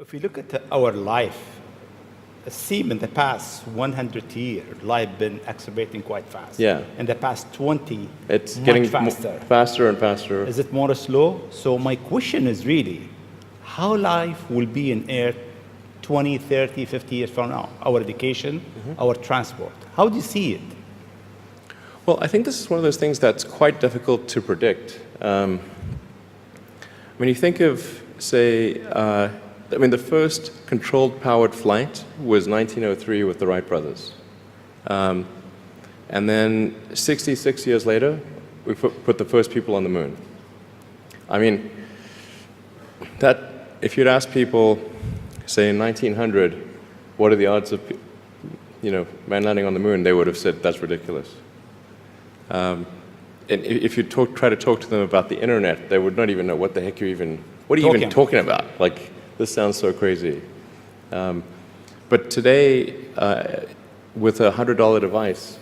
If we look at our life, it seems in the past 100 years, life been accelerating quite fast. Yeah. In the past 20, It's much getting faster. faster and faster. Is it more slow? So my question is really, how life will be in Earth 20, 30, 50 years from now? Our education, our transport. How do you see it? Well, I think this is one of those things that's quite difficult to predict. When you think of, say, the first controlled powered flight was 1903 with the Wright brothers. And then 66 years later, we put the first people on the moon. I mean, if you'd ask people, say in 1900, what are the odds of man landing on the moon, they would have said that's ridiculous. And if you try to talk to them about the internet, they would not even know what the heck what are you even talking about? Like, this sounds so crazy. But today, with a $100 device,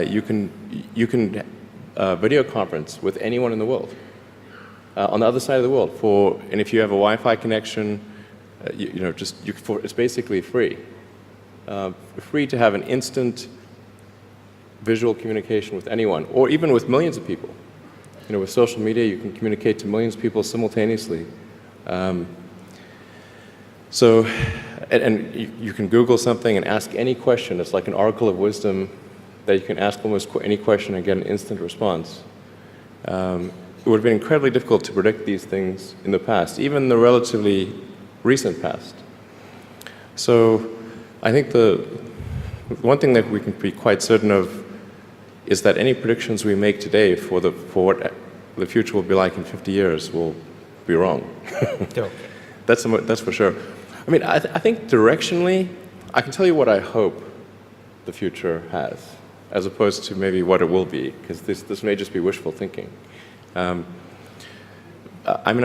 you can video conference with anyone in the world, on the other side of the world. And if you have a Wi-Fi connection, it's basically free. Free to have an instant visual communication with anyone, or even with millions of people. With social media, you can communicate to millions of people simultaneously. You can Google something and ask any question. It's like an oracle of wisdom that you can ask almost any question and get an instant response. It would have been incredibly difficult to predict these things in the past, even the relatively recent past. So I think the one thing that we can be quite certain of is that any predictions we make today for what the future will be like in 50 years will be wrong. That's for sure. I mean, I think directionally, I can tell you what I hope the future has, as opposed to maybe what it will be, because this may just be wishful thinking. I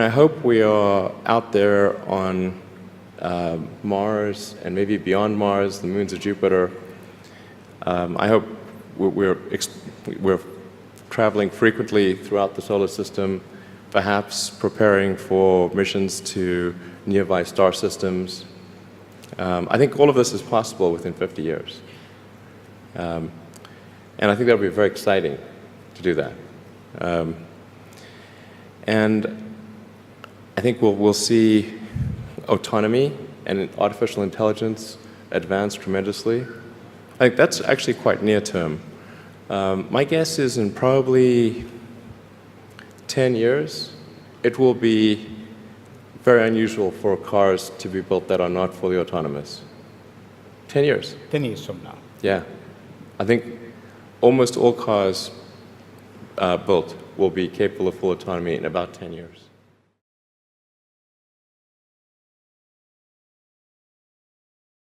hope we are out there on Mars and maybe beyond Mars, the moons of Jupiter. I hope we're traveling frequently throughout the solar system, perhaps preparing for missions to nearby star systems. I think all of this is possible within 50 years. And I think that would be very exciting to do that. And I think we'll see autonomy and artificial intelligence advance tremendously. I think that's actually quite near term. My guess is in probably 10 years, it will be very unusual for cars to be built that are not fully autonomous. 10 years. 10 years from now. Yeah. I think almost all cars built will be capable of full autonomy in about 10 years.